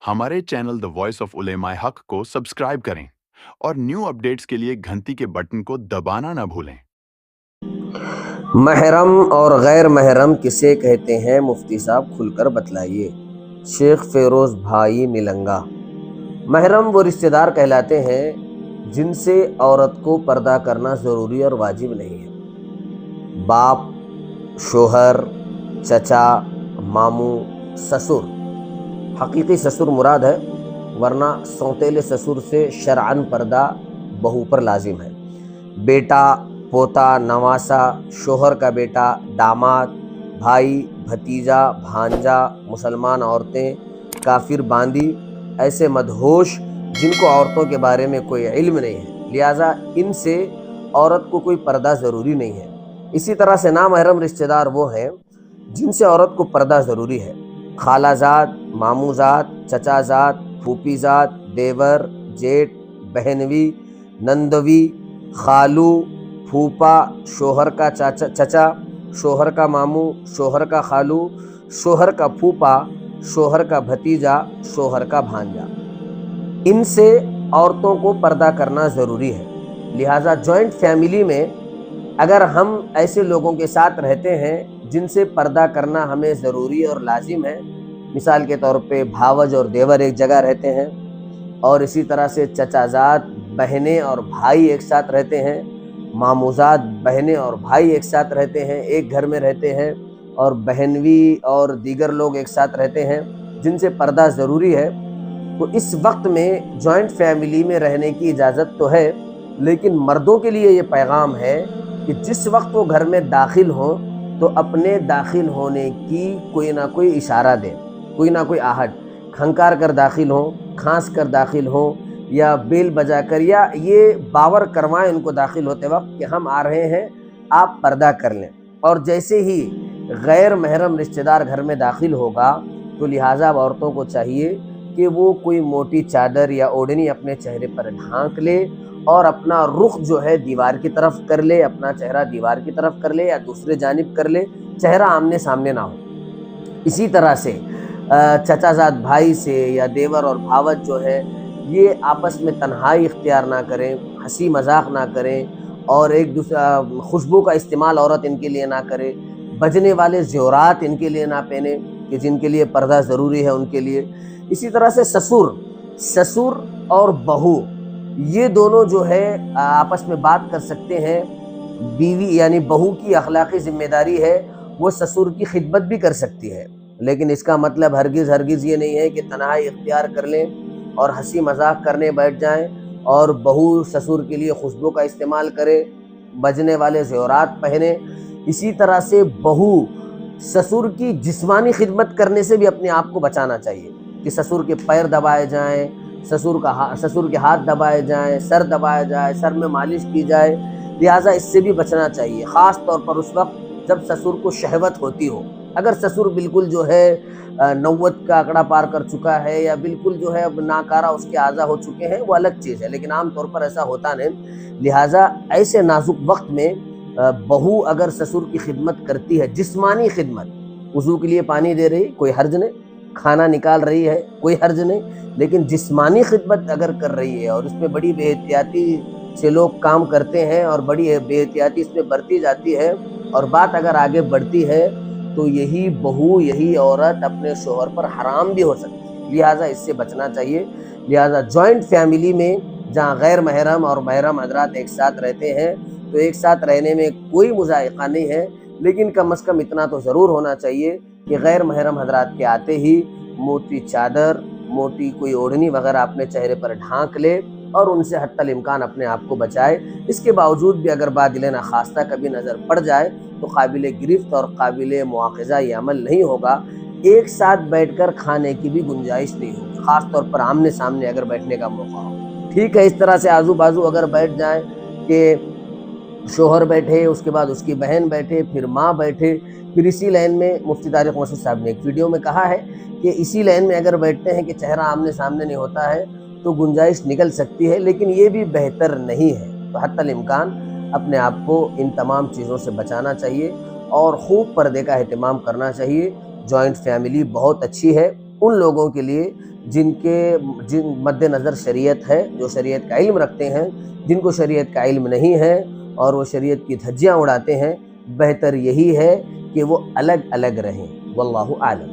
हमारे channel the voice of उलेमाए हक को सब्सक्राइब करें और न्यू अपडेट्स के लिए घंटी के बटन को दबाना ना भूलें। महरम और गैर महरम किसे कहते हैं, मुफ्ती साहब खुलकर बतलाइए। शेख फेरोज़ भाई निलंगा। महरम वो रिश्तेदार कहलाते हैं जिनसे औरत को पर्दा करना ज़रूरी और वाजिब नहीं है। बाप, शोहर, चचा, मामू, ससुर। हकीकी ससुर मुराद है, वरना सौतेले ससुर से शरअन पर्दा बहू पर लाजिम है। बेटा, पोता, नवासा, शोहर का बेटा, दामाद, भाई, भतीजा, भांजा, मुसलमान औरतें, काफिर बांदी, ऐसे मदहोश जिनको औरतों के बारे में कोई इल्म नहीं है, लिहाजा इनसे औरत को कोई पर्दा ज़रूरी नहीं है। इसी तरह से नामहरम रिश्तेदार वो हैं जिनसे औरत को पर्दा ज़रूरी है। खालाजाद, मामूजाद, चचाजाद, फूफीजाद, देवर, जेठ, बहनवी, नंदवी, खालू, फूफा, शोहर का चचा, शोहर का मामू, शोहर का खालू, शोहर का फूफा, शोहर का भतीजा, शोहर का भांजा। इनसे औरतों को पर्दा करना ज़रूरी है। लिहाजा जॉइंट फैमिली में अगर हम ऐसे लोगों के साथ रहते हैं जिनसे पर्दा करना हमें ज़रूरी और लाजिम है, मिसाल के तौर पे भावज और देवर एक जगह रहते हैं, और इसी तरह से चचाजाद, बहनें और भाई एक साथ रहते हैं, मामूजाद, बहनें और भाई एक साथ रहते हैं, एक घर में रहते हैं, और बहनवी और दीगर लोग एक साथ रहते हैं जिनसे पर्दा ज़रूरी है, तो इस वक्त में जॉइंट फैमिली में रहने की इजाज़त तो है, लेकिन मर्दों के लिए ये पैगाम है कि जिस वक्त वो घर में दाखिल हों तो अपने दाखिल होने की कोई ना कोई इशारा दें, कोई ना कोई आहट, खंकार कर दाखिल हों, खांस कर दाखिल हों, या बेल बजा कर, या ये बावर करवाएं उनको दाखिल होते वक्त कि हम आ रहे हैं, आप पर्दा कर लें। और जैसे ही गैर महरम रिश्तेदार घर में दाखिल होगा तो लिहाजा औरतों को चाहिए कि वो कोई मोटी चादर या ओढ़नी अपने चेहरे पर ढांक ले और अपना रुख जो है दीवार की तरफ कर ले, अपना चेहरा दीवार की तरफ कर ले या दूसरे जानिब कर ले, चेहरा आमने सामने ना हो। इसी तरह से चचाजाद भाई से या देवर और भावत जो है ये आपस में तन्हाई इख्तियार ना करें, हंसी मजाक ना करें, और एक दूसरा खुशबू का इस्तेमाल औरत इनके लिए ना करे, बजने वाले ज़ेवरात इनके लिए ना पहने कि जिनके लिए पर्दा ज़रूरी है उनके लिए। इसी तरह से ससुर और बहू ये दोनों जो है आपस में बात कर सकते हैं। बीवी यानी बहू की अखलाकी जिम्मेदारी है वो ससुर की खिदमत भी कर सकती है, लेकिन इसका मतलब हरगिज़ ये नहीं है कि तन्हाई इख्तियार कर लें और हंसी मजाक करने बैठ जाएं और बहू ससुर के लिए खुशबू का इस्तेमाल करे, बजने वाले ज़ेवरात पहने। इसी तरह से बहू ससुर की जिस्मानी खिदमत करने से भी अपने आप को बचाना चाहिए कि ससुर के पैर दबाए जाएं, ससुर के हाथ दबाए जाएं, सर दबाया जाए, सर में मालिश की जाए। लिहाजा इससे भी बचना चाहिए, ख़ास तौर पर उस वक्त जब ससुर को शहवत होती हो। अगर ससुर बिल्कुल जो है 90 का आंकड़ा पार कर चुका है या बिल्कुल जो है अब नाकारा उसके आज़ा हो चुके हैं, वो अलग चीज़ है, लेकिन आम तौर पर ऐसा होता नहीं। लिहाजा ऐसे नाजुक वक्त में बहू अगर ससुर की खिदमत करती है, जिस्मानी खिदमत, वज़ू के लिए पानी दे रही, कोई हर्ज नहीं, खाना निकाल रही है, कोई हर्ज नहीं, लेकिन जिस्मानी खिदमत अगर कर रही है और इसमें बड़ी बेहतियाती से लोग काम करते हैं और बड़ी बेहतियाती इसमें बरती जाती है और बात अगर आगे बढ़ती है तो यही बहू, यही औरत अपने शोहर पर हराम भी हो सकती है। लिहाजा इससे बचना चाहिए। लिहाजा जॉइंट फैमिली में जहाँ गैर महरम और महरम हजरात एक साथ रहते हैं तो एक साथ रहने में कोई मुज़ायक़ा नहीं है, लेकिन कम से कम इतना तो ज़रूर होना चाहिए कि गैर महरम हजरात के आते ही मोटी चादर, मोटी कोई ओढ़नी वगैरह अपने चेहरे पर ढांक ले और उनसे हत्तल इम्कान अपने आप को बचाए। इसके बावजूद भी अगर बादिल नाखास्ता कभी नज़र पड़ जाए तो काबिल गिरफ्त और काबिल मुआख़ज़ा ये अमल नहीं होगा। एक साथ बैठकर खाने की भी गुंजाइश नहीं होगी, ख़ास तौर पर आमने सामने अगर बैठने का मौका हो। ठीक है, इस तरह से आजू बाजू अगर बैठ जाएं कि शोहर बैठे, उसके बाद उसकी बहन बैठे, फिर माँ बैठे, फिर इसी लाइन में मुफ्ती तारिक मसूद साहब ने एक वीडियो में कहा है कि इसी लाइन में अगर बैठते हैं कि चेहरा आमने सामने नहीं होता है तो गुंजाइश निकल सकती है, लेकिन ये भी बेहतर नहीं है। तो हत्तल इम्कान अपने आप को इन तमाम चीज़ों से बचाना चाहिए और खूब पर्दे का एहतमाम करना चाहिए। जॉइंट फैमिली बहुत अच्छी है ان لوگوں کے لیے جن مد نظر شریعت ہے، جو شریعت کا علم رکھتے ہیں. جن کو شریعت کا علم نہیں ہے اور وہ شریعت کی دھجیاں اڑاتے ہیں، بہتر یہی ہے کہ وہ الگ الگ رہیں. واللہ اعلم.